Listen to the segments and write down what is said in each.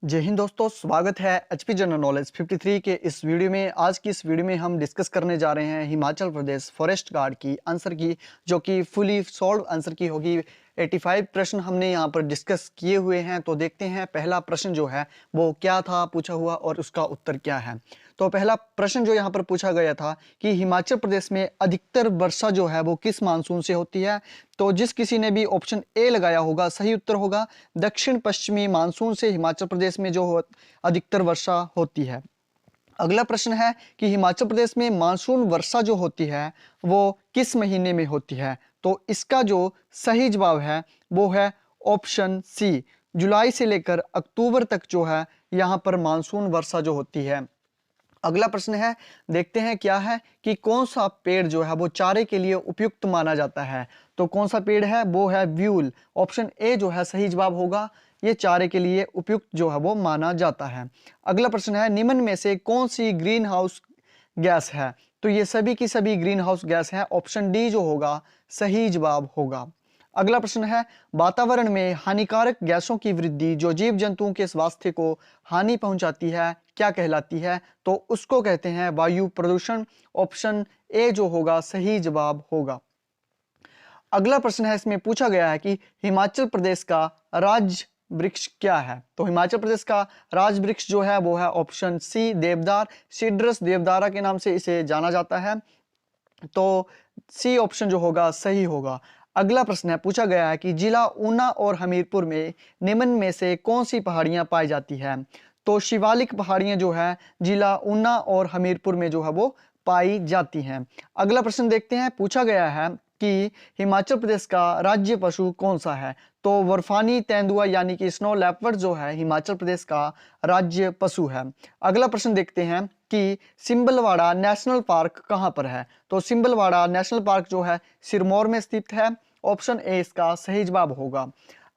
जय हिंद दोस्तों, स्वागत है एचपी जनरल नॉलेज 53 के इस वीडियो में। आज की इस वीडियो में हम डिस्कस करने जा रहे हैं हिमाचल प्रदेश फॉरेस्ट गार्ड की आंसर की, जो कि फुली सॉल्व आंसर की होगी। 85 प्रश्न हमने यहाँ पर डिस्कस किए हुए हैं, तो देखते हैं पहला प्रश्न जो है वो क्या था पूछा हुआ और उसका उत्तर क्या है। तो पहला प्रश्न जो यहाँ पर पूछा गया था कि हिमाचल प्रदेश में अधिकतर वर्षा जो है वो किस मानसून से होती है। तो जिस किसी ने भी ऑप्शन ए लगाया होगा सही उत्तर होगा दक्षिण पश्चिमी मानसून से हिमाचल प्रदेश में जो अधिकतर वर्षा होती है। अगला प्रश्न है कि हिमाचल प्रदेश में मानसून वर्षा जो होती है वो किस महीने में होती है। तो इसका जो सही जवाब है वो है ऑप्शन सी, जुलाई से लेकर अक्टूबर तक जो है यहाँ पर मानसून वर्षा जो होती है। अगला प्रश्न है, देखते हैं क्या है कि कौन सा पेड़ जो है वो चारे के लिए उपयुक्त माना जाता है। तो कौन सा पेड़ है वो है व्यूल। ऑप्शन ए जो है सही जवाब होगा, ये चारे के लिए उपयुक्त जो है वो माना जाता है। अगला प्रश्न है, निम्न में से कौन सी ग्रीन हाउस गैस है। तो ये सभी की सभी ग्रीन हाउस गैस है। ऑप्शन डी जो होगा सही जवाब होगा। अगला प्रश्न है, वातावरण में हानिकारक गैसों की वृद्धि जो जीव जंतुओं के स्वास्थ्य को हानि पहुंचाती है क्या कहलाती है। तो उसको कहते हैं वायु प्रदूषण। ऑप्शन ए जो होगा सही जवाब होगा। अगला प्रश्न है, इसमें पूछा गया है कि हिमाचल प्रदेश का राज वृक्ष क्या है। तो हिमाचल प्रदेश का राज वृक्ष जो है वो है ऑप्शन सी, देवदार। सीड्रस देवदारा के नाम से इसे जाना जाता है। तो सी ऑप्शन जो होगा सही होगा। अगला प्रश्न है, पूछा गया है कि जिला ऊना और हमीरपुर में निम्न में से कौन सी पहाड़ियां पाई जाती है। तो शिवालिक पहाड़ियां जो है जिला ऊना और हमीरपुर में जो है वो पाई जाती हैं। अगला प्रश्न देखते हैं, पूछा गया है कि हिमाचल प्रदेश का राज्य पशु कौन सा है। तो वर्फानी तेंदुआ यानी कि स्नो लेपर्ड जो है हिमाचल प्रदेश का राज्य पशु है। अगला प्रश्न देखते हैं कि सिंबलवाड़ा नेशनल पार्क कहां पर है। तो सिंबलवाड़ा नेशनल पार्क जो है सिरमौर में स्थित है। ऑप्शन ए इसका सही जवाब होगा।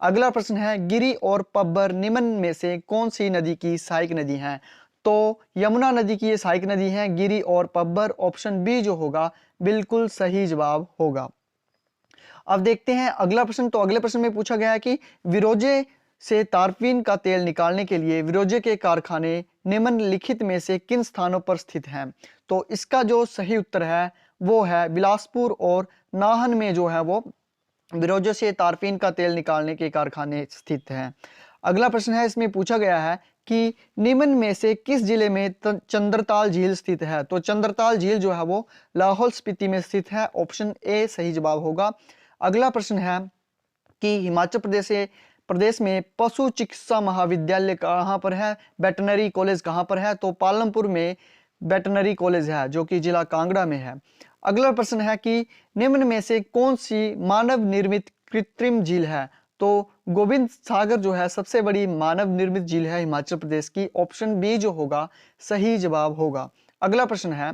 अगला प्रश्न है, गिरी और पब्बर निम्न में से कौन सी नदी की सहायक नदी है। तो यमुना नदी की ये सहायक नदी है गिरी और पब्बर। ऑप्शन बी जो होगा बिल्कुल सही जवाब होगा। अब देखते हैं अगला प्रश्न। तो अगले प्रश्न में पूछा गया है कि विरोजे से तारपीन का तेल निकालने के लिए विरोजे के कारखाने निम्नलिखित में से किन स्थानों पर स्थित हैं। तो इसका जो सही उत्तर है वो है बिलासपुर और नाहन में जो है वो विरोजे से तारपीन का तेल निकालने के कारखाने स्थित हैं। अगला प्रश्न है, इसमें पूछा गया है कि निम्न में से किस जिले में चंद्रताल झील स्थित है। तो चंद्रताल झील जो है वो लाहौल स्पीति में स्थित है। ऑप्शन ए सही जवाब होगा। अगला प्रश्न है कि हिमाचल प्रदेश में पशु चिकित्सा महाविद्यालय कहाँ पर है, वेटनरी कॉलेज कहाँ पर है। तो पालमपुर में वेटनरी कॉलेज है जो कि जिला कांगड़ा में है। अगला प्रश्न है कि निम्न में से कौन सी मानव निर्मित कृत्रिम झील है। तो गोविंद सागर जो है सबसे बड़ी मानव निर्मित झील है हिमाचल प्रदेश की। ऑप्शन बी जो होगा सही जवाब होगा। अगला प्रश्न है,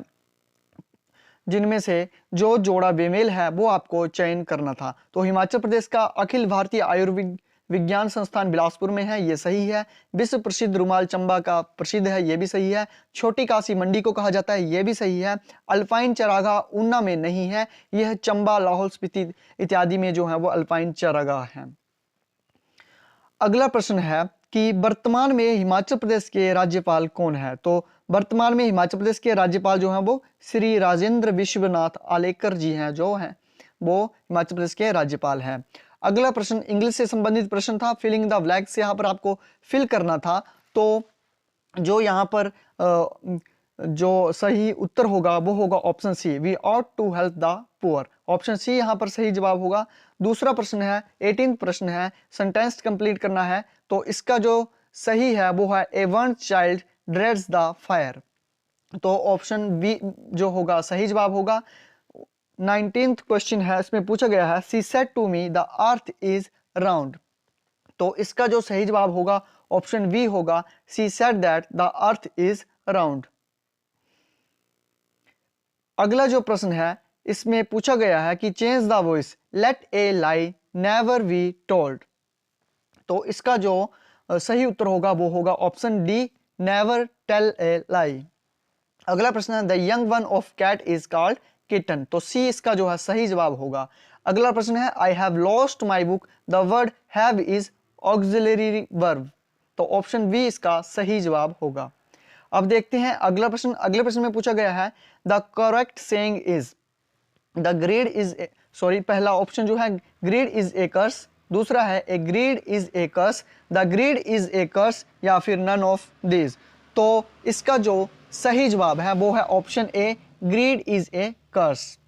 जिनमें से जो जोड़ा बेमेल है वो आपको चयन करना था। तो हिमाचल प्रदेश का अखिल भारतीय आयुर्विज्ञान संस्थान बिलासपुर में है, ये सही है। विश्व प्रसिद्ध रुमाल चंबा का प्रसिद्ध है, ये भी सही है। छोटी काशी मंडी को कहा जाता है, ये भी सही है। अल्पाइन चरागाह ऊना में नहीं है, यह चंबा लाहौल स्पीति इत्यादि में जो है वो अल्पाइन चरागाह है। अगला प्रश्न है कि वर्तमान में हिमाचल प्रदेश के राज्यपाल कौन है। तो वर्तमान में हिमाचल प्रदेश के राज्यपाल जो हैं वो श्री राजेंद्र विश्वनाथ आलेकर जी हैं, जो हैं वो हिमाचल प्रदेश के राज्यपाल हैं। अगला प्रश्न इंग्लिश से संबंधित प्रश्न था, फिलिंग द ब्लैंक्स यहाँ पर आपको फिल करना था। तो जो यहाँ पर जो सही उत्तर होगा वो होगा option C, we ought to help the poor. Option C यहाँ पर सही जवाब होगा। दूसरा प्रश्न है 18 प्रश्न है, सेंटेंस कंप्लीट करना है। तो इसका जो सही है वो है a one child dreads the fire. तो ऑप्शन बी जो होगा सही जवाब होगा। 19th क्वेश्चन है, इसमें पूछा गया है she said to me the earth is round. तो इसका जो सही जवाब होगा ऑप्शन बी होगा, she said that the earth is round. अगला जो प्रश्न है, इसमें पूछा गया है कि change the voice, let a lie never be told. तो इसका जो सही उत्तर होगा वो होगा option D, never tell a lie. अगला प्रश्न है, the young one of cat is called kitten. तो सी इसका जो है सही जवाब होगा। अगला प्रश्न है, I have lost my book, the word have is auxiliary verb. तो ऑप्शन बी इसका सही जवाब होगा। अब देखते हैं अगला प्रश्न। अगले प्रश्न में पूछा गया है the correct saying is the greed is, sorry पहला ऑप्शन जो है ग्रेड इज ए कर्स, दूसरा है a greed is a curse, the greed is a curse, या फिर नन ऑफ दिस। तो इसका जो सही जवाब है वो है option A, greed is a curse.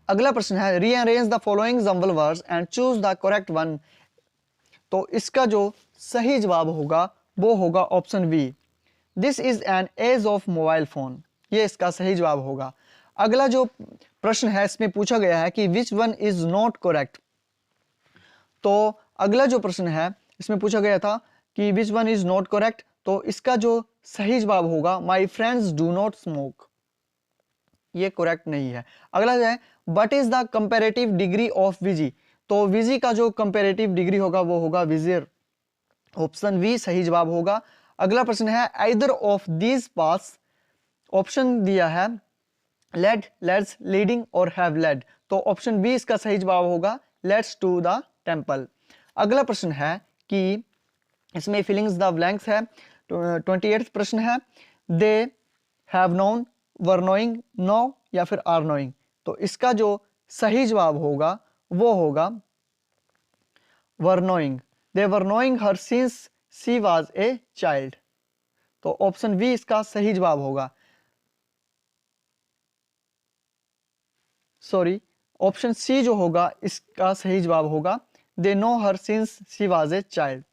अगला प्रश्न है rearrange the following jumble words and choose the correct one. तो इसका जो सही जवाब होगा वो होगा option B, this is an age of mobile phone. ये इसका सही जवाब होगा। अगला जो प्रश्न है इसमें पूछा गया है कि which one is not correct. तो अगला जो प्रश्न है इसमें पूछा गया था कि which one is not correct, तो इसका जो सही जवाब होगा my friends do not smoke, ये करेक्ट नहीं है। अगला है what is the comparative degree of busy. तो विजी का जो कंपैरेटिव डिग्री होगा वो होगा विजियर, ऑप्शन बी सही जवाब होगा। अगला प्रश्न है either of these pass, option दिया है लेड, लेट्स, लीडिंग और हैव लेड। तो ऑप्शन बी इसका सही जवाब होगा लेट्स टू द टेम्पल। अगला प्रश्न है कि इसमें फिलिंग्स द ब्लैंक्स है। 28th प्रश्न है they have known, were knowing, know या फिर आर नोइंग। तो इसका जो सही जवाब होगा वो होगा were knowing, they were knowing her since she was a child. तो ऑप्शन बी इसका सही जवाब होगा, सॉरी ऑप्शन सी जो होगा इसका सही जवाब होगा they know her since she was a child.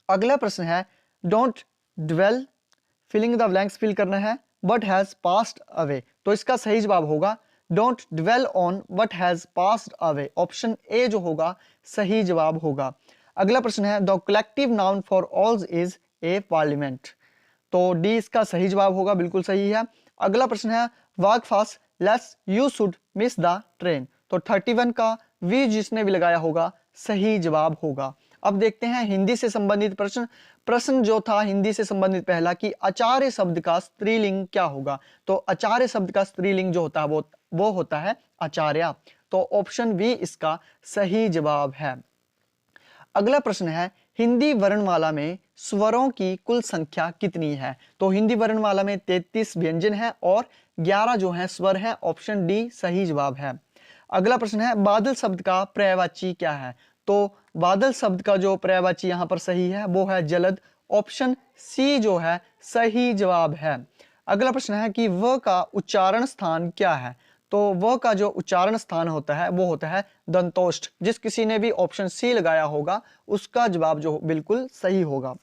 अगला प्रश्न है don't dwell, filling the blanks fill करना है, व्हाट हैज पास्ड अवे। तो इसका सही जवाब होगा don't dwell on what has passed away, option A जो होगा सही जवाब होगा। अगला प्रश्न है the collective noun for owls is a parliament. तो डी इसका सही जवाब होगा, बिल्कुल सही है। अगला प्रश्न है walk fast let's you should miss the train. तो 31 का वी जिसने भी लगाया होगा सही जवाब होगा। अब देखते हैं हिंदी से संबंधित प्रश्न। प्रश्न जो था हिंदी से संबंधित पहला कि आचार्य शब्द का स्त्रीलिंग क्या होगा। तो आचार्य शब्द का स्त्रीलिंग जो होता है वो होता है आचार्य। तो ऑप्शन बी इसका सही जवाब है। अगला प्रश्न है हिंदी वर्णमाला में स्वरों की कुल संख्या कितनी है। तो हिंदी वर्णमाला में 33 व्यंजन है और 11 जो है स्वर है, ऑप्शन डी सही जवाब है। अगला प्रश्न है बादल शब्द का पर्यायवाची क्या है। तो बादल शब्द का जो पर्यायवाची यहाँ पर सही है वो है जलद, ऑप्शन सी जो है सही जवाब है। अगला प्रश्न है कि व का उच्चारण स्थान क्या है। तो व का जो उच्चारण स्थान होता है वो होता है दंतोष्ठ। जिस किसी ने भी ऑप्शन सी लगाया होगा उसका जवाब जो बिल्कुल सही होगा।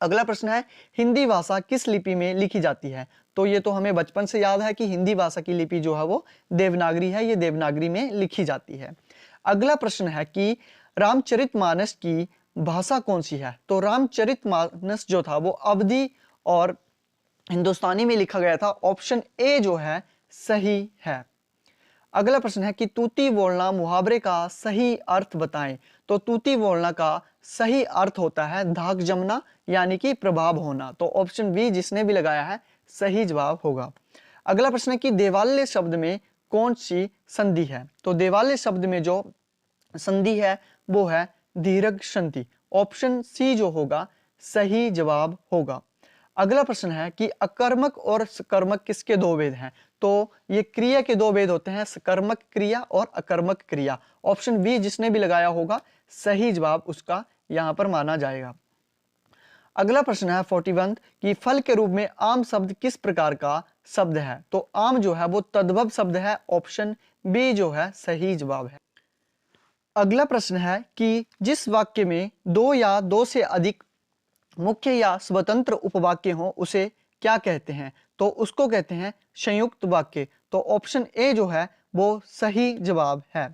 अगला प्रश्न है हिंदी भाषा किस लिपि में लिखी जाती है। तो ये तो हमें बचपन से याद है कि हिंदी भाषा की लिपि जो है वो देवनागरी है, ये देवनागरी में लिखी जाती है। अगला प्रश्न है कि रामचरितमानस की भाषा कौन सी है। तो रामचरितमानस जो था वो अवधी और हिंदुस्तानी में लिखा गया था, ऑप्शन ए जो है सही है। अगला प्रश्न है कि तूती बोलना मुहावरे का सही अर्थ बताएं। तो तूती बोलना का सही अर्थ होता है धाक जमना यानी कि प्रभाव होना। तो ऑप्शन बी जिसने भी लगाया है सही जवाब होगा। अगला प्रश्न है कि देवालय शब्द में कौन सी संधि है। तो देवालय शब्द में जो संधि है वो है दीर्घ संधि, ऑप्शन सी जो होगा सही जवाब होगा। अगला प्रश्न है कि अकर्मक और सकर्मक किसके दो भेद हैं। तो ये क्रिया के दो भेद होते हैं, सकर्मक क्रिया और अकर्मक क्रिया। ऑप्शन बी जिसने भी लगाया होगा सही जवाब उसका यहां पर माना जाएगा। अगला प्रश्न है 41 कि फल के रूप में आम शब्द किस प्रकार का शब्द है। तो आम जो है वो तद्भव शब्द है, ऑप्शन बी जो है सही जवाब है। अगला प्रश्न है कि जिस वाक्य में दो या दो से अधिक मुख्य या स्वतंत्र उपवाक्य हो उसे क्या कहते हैं। तो उसको कहते हैं संयुक्त वाक्य। तो ऑप्शन ए जो है वो सही जवाब है।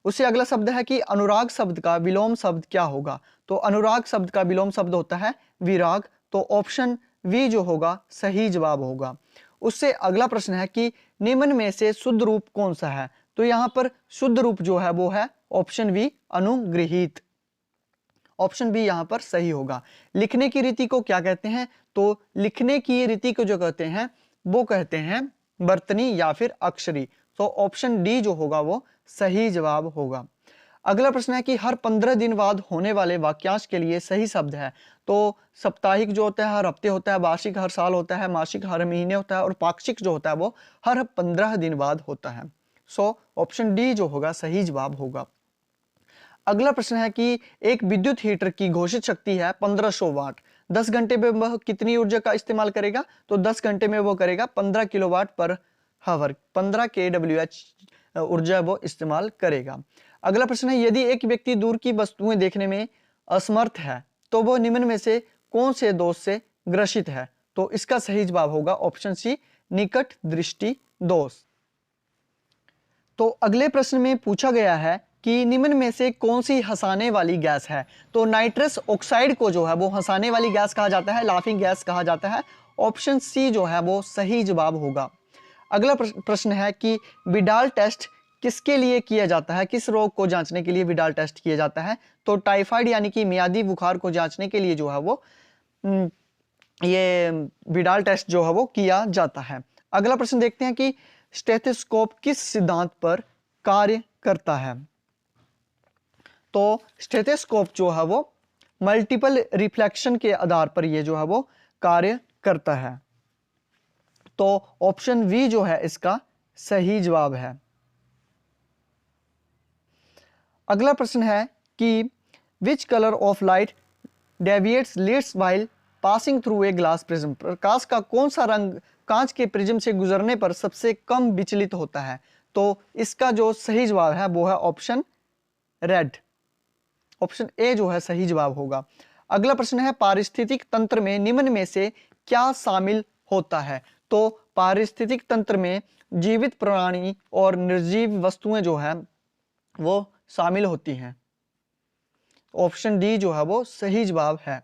उससे अगला शब्द है कि अनुराग शब्द का विलोम शब्द क्या होगा। तो अनुराग शब्द का विलोम शब्द होता है विराग। तो ऑप्शन वी जो होगा सही जवाब होगा। उससे अगला प्रश्न है कि निम्न में से शुद्ध रूप कौन सा है। तो यहाँ पर शुद्ध रूप जो है वो है ऑप्शन बी अनुगृहीत, ऑप्शन बी यहां पर सही होगा। लिखने की रीति को क्या कहते हैं। तो लिखने की रीति को जो कहते हैं वो कहते हैं वर्तनी या फिर अक्षरी। तो ऑप्शन डी जो होगा वो सही जवाब होगा। अगला प्रश्न है कि हर 15 दिन बाद होने वाले वाक्यांश के लिए सही शब्द है। तो साप्ताहिक जो होता है हर हफ्ते होता है, वार्षिक हर साल होता है, मासिक हर महीने होता है और पाक्षिक जो होता है वो हर 15 दिन बाद होता है। सो ऑप्शन डी जो होगा सही जवाब होगा। अगला प्रश्न है कि एक विद्युत हीटर की घोषित शक्ति है 1500 वाट। 10 घंटे में वह कितनी ऊर्जा का इस्तेमाल करेगा? तो 10 घंटे में वो करेगा 15 किलोवाट पर हावर, 15 kWh ऊर्जा वो इस्तेमाल करेगा। अगला प्रश्न है यदि एक व्यक्ति दूर की वस्तुएं देखने में असमर्थ है तो वो निम्न में से कौन से दोष से ग्रसित है? तो इसका सही जवाब होगा ऑप्शन सी, निकट दृष्टि दोष। तो अगले प्रश्न में पूछा गया है कि निम्न में से कौन सी हंसाने वाली गैस है? तो नाइट्रस ऑक्साइड को जो है वो हंसाने वाली गैस कहा जाता है, लाफिंग गैस कहा जाता है। ऑप्शन सी जो है वो सही जवाब होगा। अगला प्रश्न है कि विडाल टेस्ट किसके लिए किया जाता है? किस रोग को जांचने के लिए विडाल टेस्ट किया जाता है? तो टाइफाइड यानी कि मियादी बुखार को जांचने के लिए जो है वो ये विडाल टेस्ट जो है वो किया जाता है। अगला प्रश्न देखते हैं कि स्टेथोस्कोप किस सिद्धांत पर कार्य करता है? तो स्टेथोस्कोप जो है वो मल्टीपल रिफ्लेक्शन के आधार पर ये जो है वो कार्य करता है। तो ऑप्शन वी जो है इसका सही जवाब है। अगला प्रश्न है कि which colour of light deviates लीड्स while passing through a glass prism? प्रकाश का कौन सा रंग कांच के प्रिज्म से गुजरने पर सबसे कम विचलित होता है? तो इसका जो सही जवाब है वो है ऑप्शन रेड। ऑप्शन ए जो है सही जवाब होगा। अगला प्रश्न है पारिस्थितिक तंत्र में निम्न में से क्या शामिल होता है? तो पारिस्थितिक तंत्र में जीवित प्राणी और निर्जीव वस्तुएं जो है वो शामिल होती हैं। ऑप्शन डी जो है वो सही जवाब है।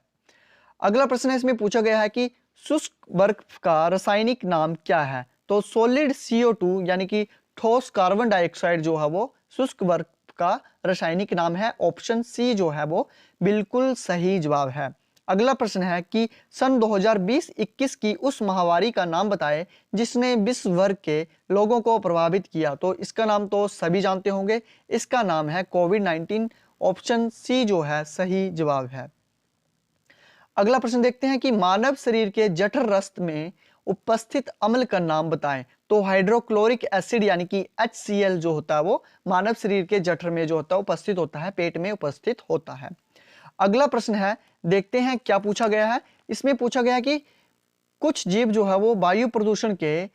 अगला प्रश्न है इसमें पूछा गया है कि शुष्क बर्फ का रासायनिक नाम क्या है? तो सॉलिड CO2 यानी कि ठोस कार्बन डाइऑक्साइड जो है वो शुष्क बर्फ का रासायनिक नाम है। ऑप्शन सी जो है वो बिल्कुल सही जवाब है। अगला प्रश्न है कि सन 2020-21 की उस महामारी का नाम बताएं जिसने विश्व भर के लोगों को प्रभावित किया। तो इसका नाम तो सभी जानते होंगे, इसका नाम है कोविड-19। ऑप्शन सी जो है सही जवाब है। अगला प्रश्न देखते हैं कि मानव शरीर के जठर रस्त में उपस्थित अम्ल का नाम बताएं। तो हाइड्रोक्लोरिक एसिड यानी कि HCl जो होता है वो मानव शरीर के जठर में जो होता है उपस्थित होता है, पेट में उपस्थित होता है। अगला प्रश्न है देखते हैं क्या पूछा गया है। इसमें पूछा गया कि कुछ जीव जो है वो वायु प्रदूषण के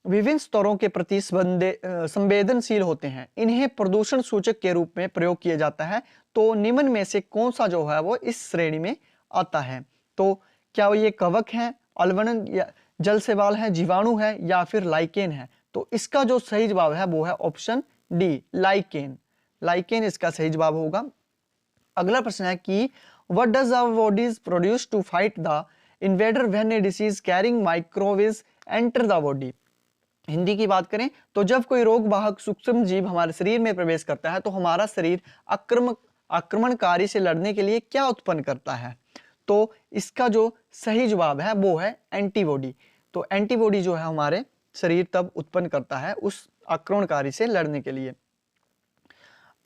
विभिन्न स्तरों के प्रति संवेदनशील होते हैं, इन्हें प्रदूषण सूचक के रूप में प्रयोग किया जाता है। तो निम्न में से कौन सा जो है वो इस श्रेणी में आता है? तो क्या ये कवक है, अल्वनन या जल शैवाल है, जीवाणु है या फिर लाइकेन है? तो इसका जो सही जवाब है वो है ऑप्शन डी, लाइकेन। लाइकेन इसका सही जवाब होगा। अगला प्रश्न है कि what does our bodies produce to fight the invader when a disease carrying microwaves enter the body? Hindi की बात करें तो जब कोई रोग वाहक सूक्ष्म जीव हमारे शरीर में प्रवेश करता है तो हमारा शरीर आक्रमणकारी से लड़ने के लिए क्या उत्पन्न करता है? तो इसका जो सही जवाब है वो है एंटीबॉडी। तो एंटीबॉडी जो है हमारे शरीर तब उत्पन्न करता है उस आक्रमणकारी से लड़ने के लिए।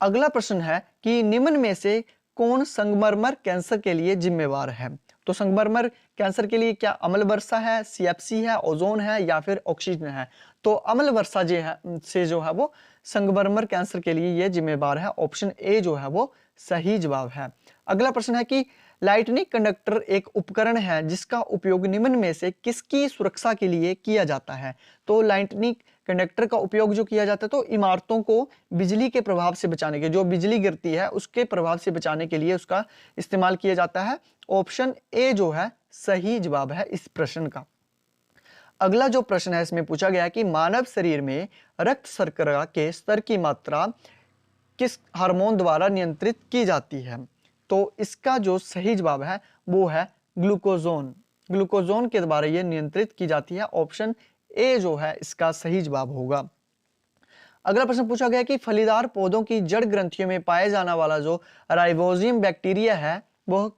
अगला प्रश्न है कि निम्न में से कौन संगमरमर कैंसर के लिए जिम्मेवार है? तो संगमरमर कैंसर के लिए क्या अम्ल वर्षा है, CFC है, ओजोन है या फिर ऑक्सीजन है? तो अम्ल वर्षा जो है वो संगमरमर कैंसर के लिए ये जिम्मेवार है। ऑप्शन ए जो है वो सही जवाब है। अगला प्रश्न है कि लाइटनिंग कंडक्टर एक उपकरण है जिसका उपयोग निम्न में से किसकी सुरक्षा के लिए किया जाता है? तो लाइटनिंग कंडक्टर का उपयोग जो किया जाता है तो इमारतों को बिजली के प्रभाव से बचाने के, जो बिजली गिरती है उसके प्रभाव से बचाने के लिए उसका इस्तेमाल किया जाता है। ऑप्शन ए जो है सही जवाब है इस प्रश्न का। अगला जो प्रश्न है इसमें पूछा गया है कि मानव शरीर में रक्त शर्करा के स्तर की मात्रा किस हार्मोन द्वारा नियंत्रित की जाती है? तो इसका जो सही जवाब है वो है ग्लूकोजोन। ग्लूकोजोन के द्वारा ये नियंत्रित की जाती है। ऑप्शन ए जो है इसका सही जवाब होगा। अगला प्रश्न पूछा गया कि फलीदार पौधों की जड़ ग्रंथियों में पाए जाने वाला जो राइबोजियम बैक्टीरिया है वह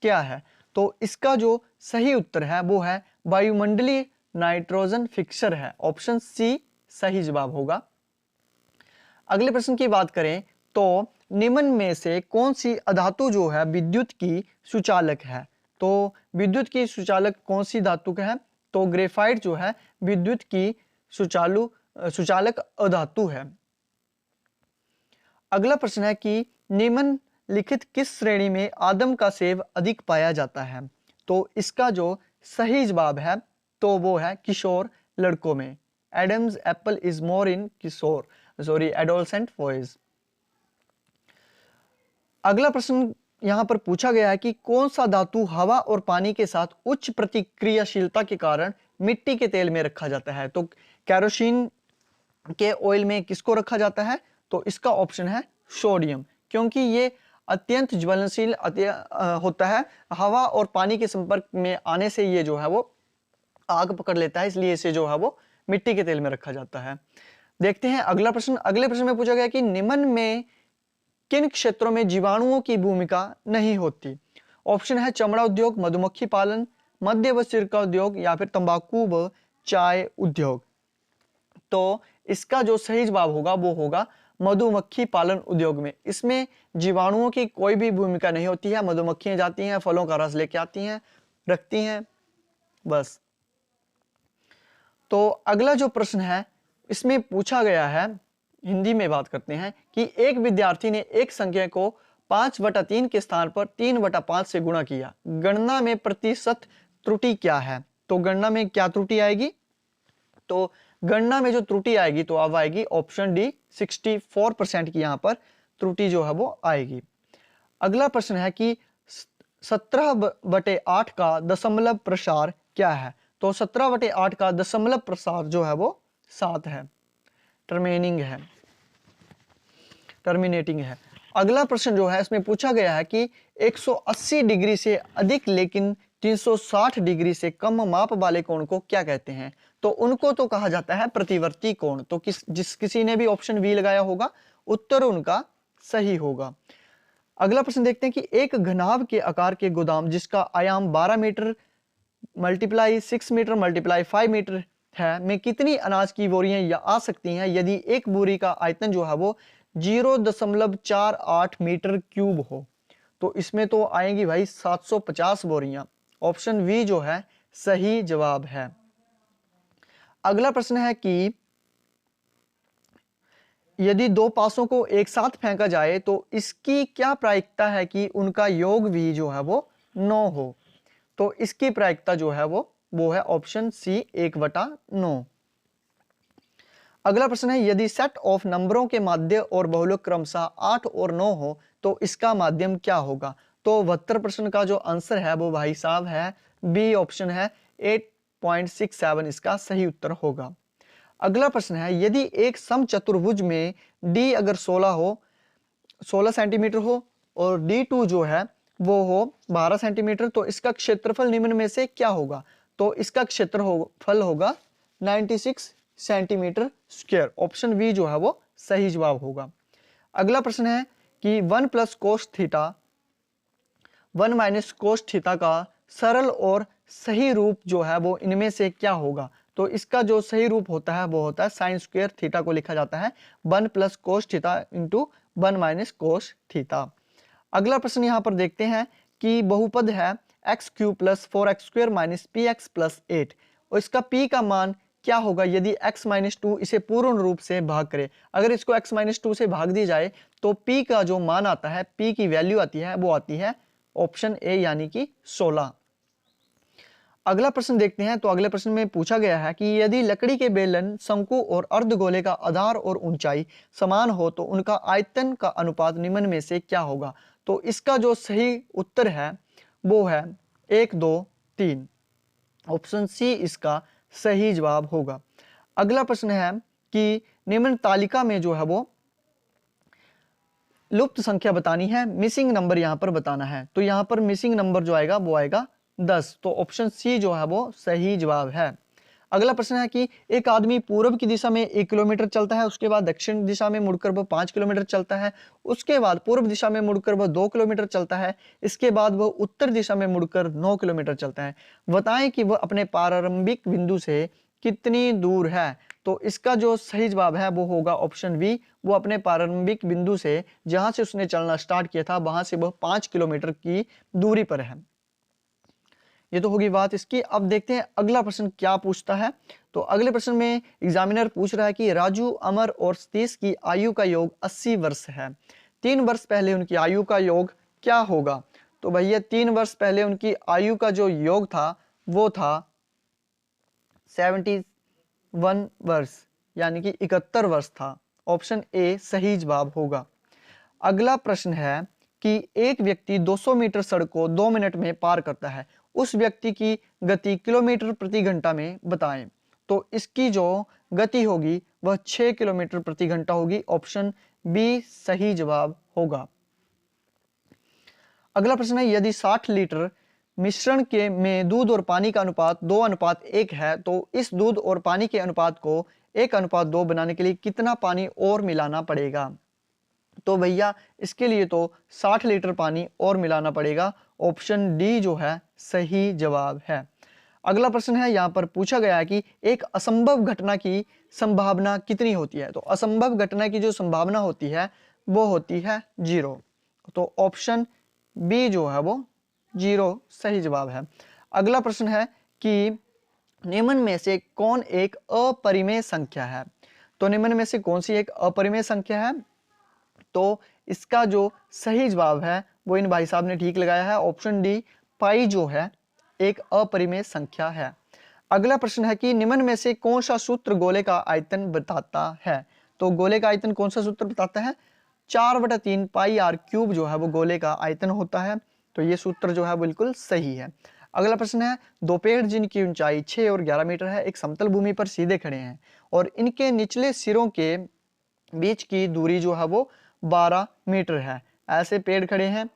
क्या है? तो इसका जो सही उत्तर है वो है वायुमंडलीय नाइट्रोजन फिक्सर है। ऑप्शन सी सही जवाब होगा। अगले प्रश्न की बात करें तो निम्न में से कौन सी अधातु जो है विद्युत की सुचालक है? तो विद्युत की सुचालक कौन सी धातु का है? तो ग्रेफाइट जो है विद्युत की सुचालक अधातु है। अगला प्रश्न है कि निम्नलिखित किस श्रेणी में आदम का सेव अधिक पाया जाता है? तो इसका जो सही जवाब है तो वो है किशोर लड़कों में। Adam's apple is more in adolescent boys. अगला प्रश्न यहां पर पूछा गया है कि कौन सा धातु हवा और पानी के साथ उच्च प्रतिक्रियाशीलता के कारण मिट्टी के तेल में रखा जाता है? तो केरोसिन के ऑयल में किसको रखा जाता है? तो इसका ऑप्शन है सोडियम, क्योंकि ये अत्यंत ज्वलनशील होता है। हवा और पानी के संपर्क में आने से ये जो है वो आग पकड़ लेता है, इसलिए इसे जो है वो मिट्टी के तेल में रखा जाता है। देखते हैं अगला प्रश्न। अगले प्रश्न में पूछा गया कि निम्न में किन क्षेत्रों में जीवाणुओं की भूमिका नहीं होती? ऑप्शन है चमड़ा उद्योग, मधुमक्खी पालन, मद्य व सिरका उद्योग या फिर तंबाकू व चाय उद्योग। तो इसका जो सही जवाब होगा वो होगा मधुमक्खी पालन उद्योग में। इसमें जीवाणुओं की कोई भी भूमिका नहीं होती है। मधुमक्खियां जाती हैं, फलों का रस लेके आती हैं, रखती हैं, बस। तो अगला जो प्रश्न है इसमें पूछा गया है, हिंदी में बात करते हैं कि एक विद्यार्थी ने एक संख्या को 5/3 के स्थान पर 3/5 से गुणा किया। गणना में प्रतिशत त्रुटि क्या है? तो गणना में क्या त्रुटि आएगी? तो गणना में जो त्रुटि आएगी तो अब आएगी ऑप्शन डी, 64% की यहां पर त्रुटि जो है वो आएगी। अगला प्रश्न है कि 17/8 का दशमलव प्रसार क्या है? तो 17/8 का दशमलव प्रसार जो है वो 7 है, टर्मिनेटिंग है। अगला प्रश्न जो है इसमें पूछा गया है कि 180 डिग्री से अधिक लेकिन 360 डिग्री से कम माप वाले कोण को क्या कहते हैं? तो उनको तो कहा जाता है प्रतिवर्ती कोण। तो किसी ने भी ऑप्शन बी लगाया होगा, उत्तर उनका सही होगा। अगला प्रश्न देखते हैं कि एक घनाभ के आकार के गोदाम जिसका आयाम 12 meter multiply 6 meter multiply 5 meter है में कितनी अनाज की बोरियां आ सकती हैं यदि एक बोरी का आयतन जो है वो 0.48 मीटर क्यूब हो? तो इसमें तो आएंगी भाई 750 बोरियां। ऑप्शन वी जो है सही जवाब है। अगला प्रश्न है कि यदि दो पासों को एक साथ फेंका जाए तो इसकी क्या प्रायिकता है कि उनका योग भी जो है वो 9 हो? तो इसकी प्रायिकता जो है वो है ऑप्शन सी 1/9। अगला प्रश्न है यदि सेट ऑफ नंबरों के माध्य और बहुलक क्रमशः 8 और 9 हो तो इसका माध्यम क्या होगा? तो 72 प्रश्न का जो आंसर है वो भाई साहब है बी ऑप्शन है 8.67 इसका सही उत्तर होगा। अगला प्रश्न है यदि एक समचतुर्भुज में डी अगर 16 सेंटीमीटर हो और D2 जो है वो हो 12 सेंटीमीटर तो इसका क्षेत्रफल निम्न में से क्या होगा? तो इसका क्षेत्रफल होगा 96 सेंटीमीटर स्क्वायर। ऑप्शन बी जो है वो सही जवाब होगा। अगला प्रश्न है कि 1 + cos थीटा 1 - cos थीटा का सरल और सही रूप जो है वो इनमें से क्या होगा? तो इसका जो सही रूप होता है वो होता है साइन स्क्वायर थीटा को लिखा जाता है 1 + cos थीटा × 1 - cos थीटा। अगला प्रश्न यहाँ पर देखते हैं कि बहुपद है x³ + 4x² - px + 8 और इसका p का मान क्या होगा यदि x - 2 इसे पूर्ण रूप से भाग करे? अगर इसको x - 2 से भाग दी जाए तो p का जो मान आता है, p की वैल्यू आती है वो आती है ऑप्शन ए यानी कि 16। अगला प्रश्न देखते हैं। तो अगले प्रश्न में पूछा गया है कि यदि लकड़ी के बेलन, शंकु और अर्धगोले का आधार और ऊंचाई समान हो तो उनका आयतन का अनुपात निम्न में से क्या होगा? तो इसका जो सही उत्तर है वो है 1, 2, 3। ऑप्शन सी इसका सही जवाब होगा। अगला प्रश्न है कि निम्न तालिका में जो है वो लुप्त संख्या बतानी है, मिसिंग नंबर यहां पर बताना है। तो यहां पर मिसिंग नंबर जो आएगा वो आएगा 10। तो ऑप्शन सी जो है वो सही जवाब है। अगला प्रश्न है कि एक आदमी पूर्व की दिशा में 1 किलोमीटर चलता है, उसके बाद दक्षिण दिशा में मुड़कर वह 5 किलोमीटर चलता है, उसके बाद पूर्व दिशा में मुड़कर वह 2 किलोमीटर चलता है, इसके बाद वह उत्तर दिशा में मुड़कर 9 किलोमीटर चलता है। बताएं कि वह अपने प्रारंभिक बिंदु से कितनी दूर है? तो इसका जो सही जवाब है वो होगा ऑप्शन बी, वो अपने प्रारंभिक बिंदु से जहां से उसने चलना स्टार्ट किया था वहां से वह 5 किलोमीटर की दूरी पर है। ये तो होगी बात इसकी। अब देखते हैं अगला प्रश्न क्या पूछता है। तो अगले प्रश्न में एग्जामिनर पूछ रहा है कि राजू, अमर और सतीश की आयु का योग 80 वर्ष है। 3 वर्ष पहले उनकी आयु का योग क्या होगा? तो भैया 3 वर्ष पहले उनकी आयु का जो योग था वो था 71 वर्ष, यानी कि 71 वर्ष था। ऑप्शन ए सही जवाब होगा। अगला प्रश्न है कि एक व्यक्ति 200 मीटर सड़क को 2 मिनट में पार करता है, उस व्यक्ति की गति किलोमीटर प्रति घंटा में बताएं। तो इसकी जो गति होगी वह 6 किलोमीटर प्रति घंटा होगी। ऑप्शन बी सही जवाब होगा। अगला प्रश्न है यदि 60 लीटर मिश्रण के में दूध और पानी का अनुपात 2:1 है तो इस दूध और पानी के अनुपात को 1:2 बनाने के लिए कितना पानी और मिलाना पड़ेगा? तो भैया इसके लिए तो 60 लीटर पानी और मिलाना पड़ेगा। ऑप्शन डी जो है सही जवाब है। अगला प्रश्न है यहाँ पर पूछा गया है कि एक असंभव घटना की संभावना कितनी होती है? तो असंभव घटना की जो संभावना होती है वो होती है 0। तो ऑप्शन बी जो है वो 0 सही जवाब है। अगला प्रश्न है कि निम्न में से कौन एक अपरिमेय संख्या है? तो निम्न में से कौन सी एक अपरिमेय संख्या है? तो इसका जो सही जवाब है वो इन भाई साहब ने ठीक लगाया है। ऑप्शन डी पाई जो है एक अपरिमेय संख्या है। अगला प्रश्न है कि निम्न में से कौन सा सूत्र गोले का आयतन बताता है? तो गोले का आयतन कौन सा सूत्र बताता है? 4/3 पाई आर क्यूब जो है वो गोले का आयतन होता है। तो ये सूत्र जो है बिल्कुल सही है। अगला प्रश्न है दो पेड़ जिनकी ऊंचाई 6 और 11 मीटर है, एक समतल भूमि पर सीधे खड़े हैं और इनके निचले सिरों के बीच की दूरी जो है वो 12 मीटर है। ऐसे पेड़ खड़े हैं,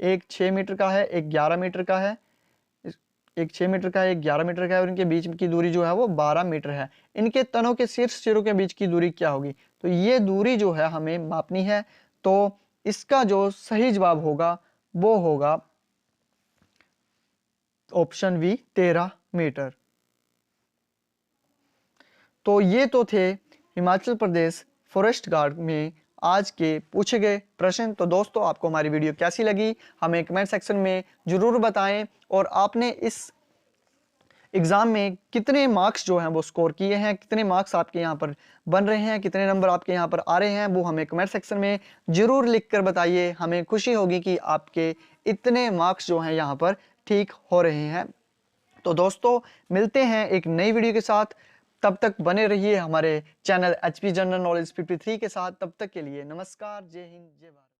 एक 6 मीटर का है, एक 11 मीटर का है, एक 6 मीटर का है, एक 11 मीटर का है और इनके बीच की दूरी जो है वो 12 मीटर है। इनके तनों के शीर्ष सिरों के बीच की दूरी क्या होगी? तो ये दूरी जो है हमें मापनी है। तो इसका जो सही जवाब होगा वो होगा ऑप्शन बी 13 मीटर। तो ये तो थे हिमाचल प्रदेश फॉरेस्ट गार्ड में आज के पूछे गए प्रश्न। तो दोस्तों आपको हमारी वीडियो कैसी लगी हमें कमेंट सेक्शन में जरूर बताएं और आपने इस एग्जाम में कितने मार्क्स जो हैं वो स्कोर किए हैं, कितने मार्क्स आपके यहाँ पर बन रहे हैं, कितने नंबर आपके यहाँ पर आ रहे हैं, वो हमें कमेंट सेक्शन में जरूर लिख कर बताइए। हमें खुशी होगी कि आपके इतने मार्क्स जो हैं यहाँ पर ठीक हो रहे हैं। तो दोस्तों मिलते हैं एक नई वीडियो के साथ, तब तक बने रहिए हमारे चैनल HP जनरल नॉलेज 53 के साथ। तब तक के लिए नमस्कार, जय हिंद, जय भारत।